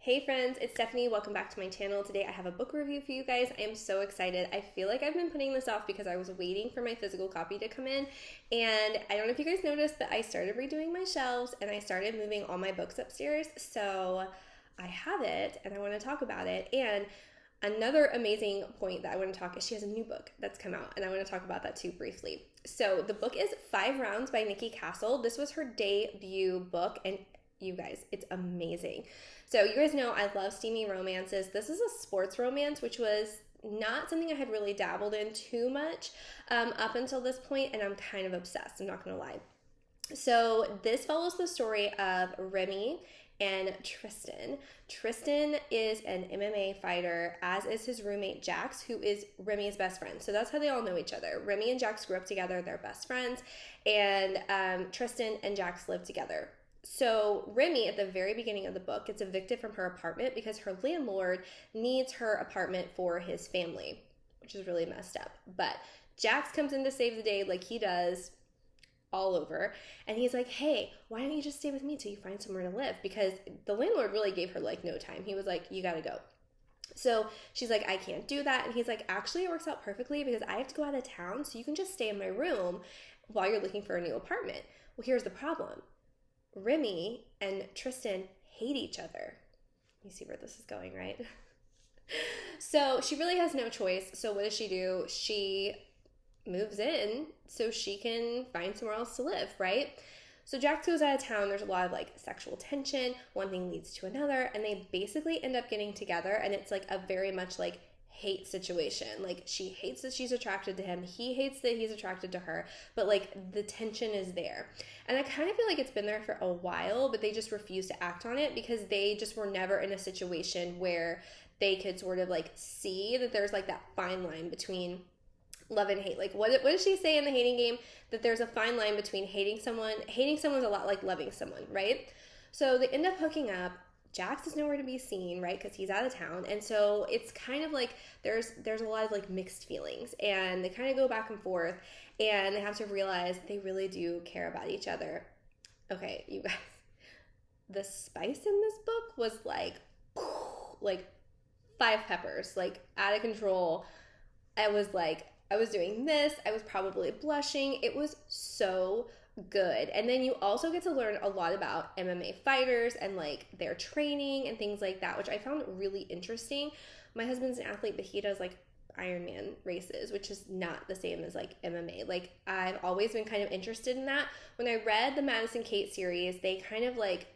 Hey friends, it's Stephanie. Welcome back to my channel. Today I have a book review for you guys. I am so excited. I feel like I've been putting this off because I was waiting for my physical copy to come in. And I don't know if you guys noticed, but I started redoing my shelves and I started moving all my books upstairs. So I have it and I want to talk about it. And another amazing point that I want to talk is she has a new book that's come out, and I want to talk about that too briefly. So the book is 5 Rounds by Nikki Castle. This was her debut book, and you guys, it's amazing. So you guys know I love steamy romances. This is a sports romance, which was not something I had really dabbled in too much up until this point, and I'm kind of obsessed, I'm not going to lie. So this follows the story of Remy and Tristan. Tristan is an MMA fighter, as is his roommate Jax, who is Remy's best friend. So that's how they all know each other. Remy and Jax grew up together, they're best friends, and Tristan and Jax live together. So Remy, at the very beginning of the book, gets evicted from her apartment because her landlord needs her apartment for his family, which is really messed up. But Jax comes in to save the day like he does all over, and he's like, hey, why don't you just stay with me till you find somewhere to live? Because the landlord really gave her like no time. He was like, you gotta go. So she's like, I can't do that. And he's like, actually, it works out perfectly because I have to go out of town, so you can just stay in my room while you're looking for a new apartment. Well, here's the problem. Remy and Tristan hate each other. You see where this is going, right? So she really has no choice. So what does she do? She moves in so she can find somewhere else to live, right? So Jax goes out of town. There's a lot of like sexual tension. One thing leads to another, and they basically end up getting together, and it's like a very much like hate situation. Like, she hates that she's attracted to him, he hates that he's attracted to her, but like the tension is there. And I kind of feel like it's been there for a while, but they just refuse to act on it because they just were never in a situation where they could sort of like see that there's like that fine line between love and hate. Like, what does she say in the hating game? That there's a fine line between hating someone's a lot like loving someone, right? So they end up hooking up. Jax is nowhere to be seen, right? Because he's out of town. And so it's kind of like there's a lot of like mixed feelings, and they kind of go back and forth, and they have to realize they really do care about each other. Okay, you guys, the spice in this book was like 5 peppers, like out of control. I was doing this, I was probably blushing. It was so good. And then you also get to learn a lot about MMA fighters and like their training and things like that, which I found really interesting. My husband's an athlete, but he does like Ironman races, which is not the same as like MMA. Like, I've always been kind of interested in that. When I read the Madison Kate series, they kind of like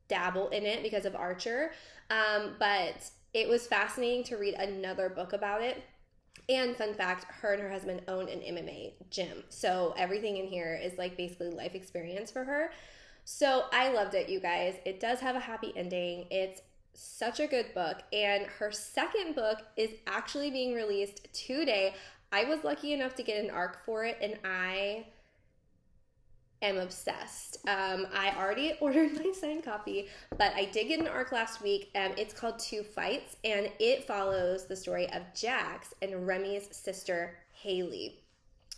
dabble in it because of Archer, but it was fascinating to read another book about it. And fun fact, her and her husband own an MMA gym. So everything in here is like basically life experience for her. So I loved it, you guys. It does have a happy ending. It's such a good book. And her second book is actually being released today. I was lucky enough to get an ARC for it, and I am obsessed. I already ordered my signed copy, but I did get an ARC last week. It's called 2Fights, and it follows the story of Jax and Remy's sister, Haley.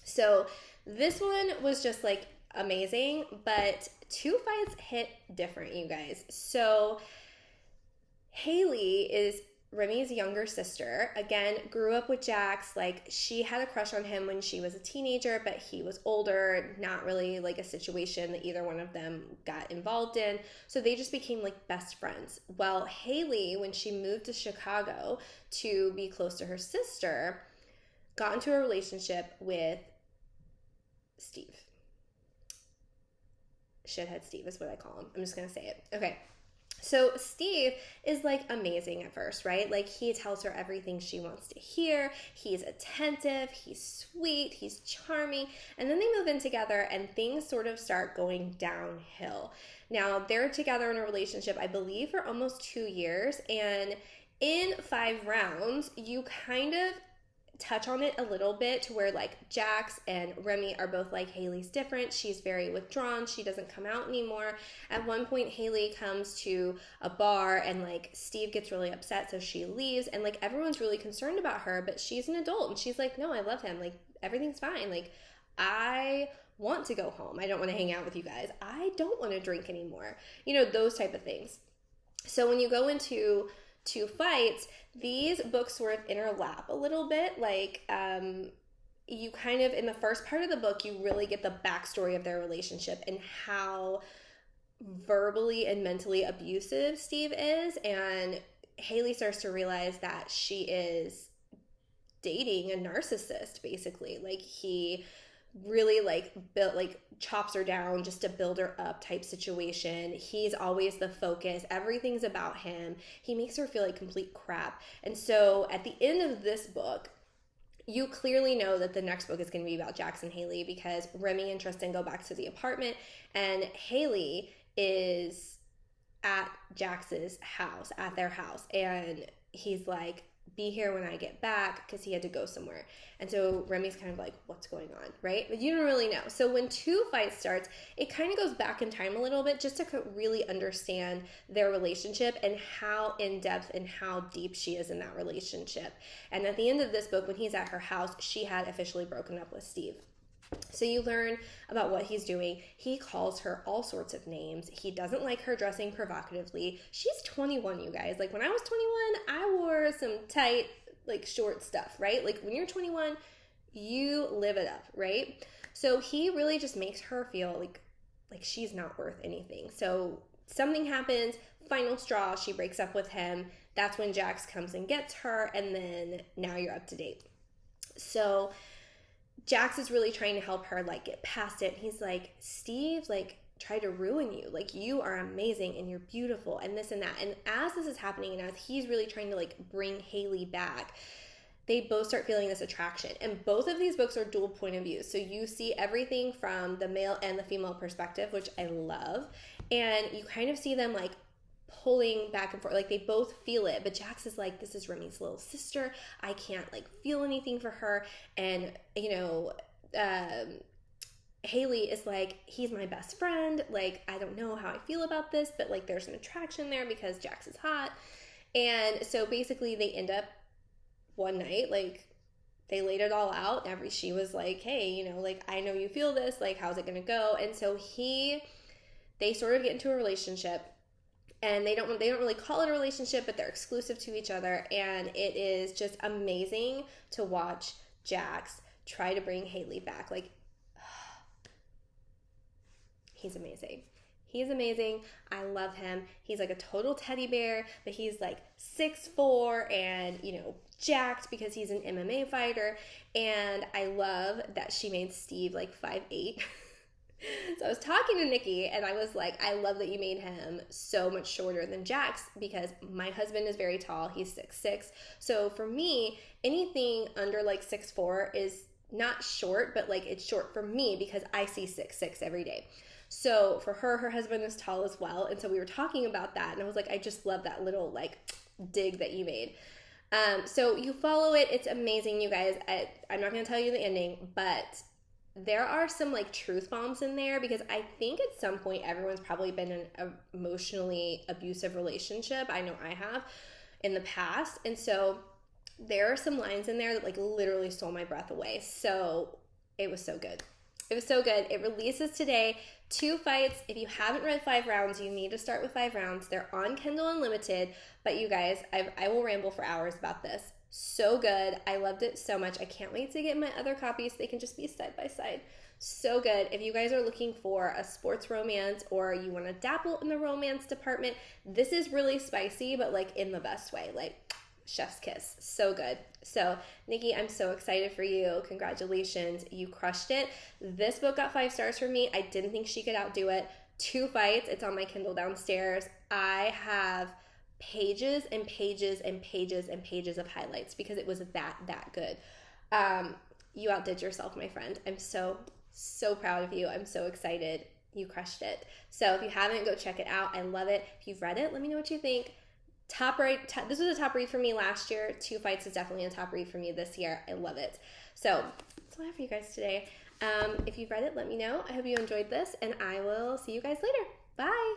So this one was just like amazing, but 2Fights hit different, you guys. So Haley is Remy's younger sister. Again, grew up with Jax. Like, she had a crush on him when she was a teenager, but he was older, not really like a situation that either one of them got involved in. So they just became like best friends. Well, Haley, when she moved to Chicago to be close to her sister, got into a relationship with Steve. Shithead Steve is what I call him. I'm just going to say it. Okay. So Steve is like amazing at first, right? Like, he tells her everything she wants to hear. He's attentive, he's sweet, he's charming. And then they move in together and things sort of start going downhill. Now, they're together in a relationship, I believe, for almost 2 years. And in 5 Rounds, you kind of touch on it a little bit to where like Jax and Remy are both like, Haley's different, she's very withdrawn, she doesn't come out anymore. At one point, Haley comes to a bar and like Steve gets really upset, so she leaves, and like everyone's really concerned about her, but she's an adult and she's like, no, I love him, like everything's fine, like I want to go home, I don't want to hang out with you guys, I don't want to drink anymore, you know, those type of things. So when you go into 2Fights, these books sort of interlap a little bit. Like, you kind of, in the first part of the book, you really get the backstory of their relationship and how verbally and mentally abusive Steve is. And Haley starts to realize that she is dating a narcissist, basically. Like, he really chops her down just to build her up type situation. He's always the focus. Everything's about him. He makes her feel like complete crap. And so at the end of this book, you clearly know that the next book is going to be about Jax and Haley, because Remy and Tristan go back to the apartment and Haley is at Jax's house, at their house. And he's like, be here when I get back, because he had to go somewhere. And so Remy's kind of like, what's going on, right? But you don't really know. So when 2Fights starts, it kind of goes back in time a little bit just to really understand their relationship and how in-depth and how deep she is in that relationship. And at the end of this book, when he's at her house, she had officially broken up with Steve. So you learn about what he's doing. He calls her all sorts of names. He doesn't like her dressing provocatively. She's 21, you guys. Like, when I was 21, I wore some tight, like, short stuff, right? Like, when you're 21, you live it up, right? So he really just makes her feel like she's not worth anything. So something happens, final straw, she breaks up with him. That's when Jax comes and gets her, and then now you're up to date. So Jax is really trying to help her, like, get past it. He's like, Steve, like, tried to ruin you. Like, you are amazing and you're beautiful and this and that. And as this is happening and as he's really trying to, like, bring Haley back, they both start feeling this attraction. And both of these books are dual point of view. So you see everything from the male and the female perspective, which I love. And you kind of see them, like, pulling back and forth. Like, they both feel it. But Jax is like, this is Remy's little sister. I can't, like, feel anything for her. And, you know, Haley is like, he's my best friend. Like, I don't know how I feel about this, but, like, there's an attraction there because Jax is hot. And so basically they end up one night, like, they laid it all out. She was like, hey, you know, like, I know you feel this. Like, how's it going to go? And so they sort of get into a relationship. And they don't really call it a relationship, but they're exclusive to each other. And it is just amazing to watch Jax try to bring Haley back. Like, he's amazing. He's amazing. I love him. He's like a total teddy bear, but he's like 6'4" and, you know, jacked because he's an MMA fighter. And I love that she made Steve like 5'8". So I was talking to Nikki and I was like, I love that you made him so much shorter than Jax, because my husband is very tall. He's 6'6". So for me, anything under like 6'4" is not short, but like it's short for me because I see 6'6" every day. So for her husband is tall as well. And so we were talking about that and I was like, I just love that little like dig that you made. So you follow it. It's amazing, you guys. I'm not going to tell you the ending, but there are some like truth bombs in there, because I think at some point everyone's probably been in an emotionally abusive relationship. I know I have in the past. And so there are some lines in there that like literally stole my breath away. So it was so good. It was so good. It releases today. 2Fights. If you haven't read 5 Rounds, you need to start with 5 Rounds. They're on Kindle Unlimited. But you guys, I will ramble for hours about this. So good. I loved it so much. I can't wait to get my other copies. They can just be side by side. So good. If you guys are looking for a sports romance or you want to dabble in the romance department, this is really spicy, but like in the best way. Like chef's kiss. So good. So Nikki, I'm so excited for you. Congratulations. You crushed it. This book got 5 stars from me. I didn't think she could outdo it. 2Fights. It's on my Kindle downstairs. I have pages and pages and pages and pages of highlights because it was that good. You outdid yourself, my friend. I'm so proud of you. I'm so excited. You crushed it. So if you haven't, go check it out. I love it. If you've read it, let me know what you think. This was a top read for me last year. 2Fights is definitely a top read for me this year. I love it. So that's all I have for you guys today. If you've read it, let me know. I hope you enjoyed this, and I will see you guys later. Bye.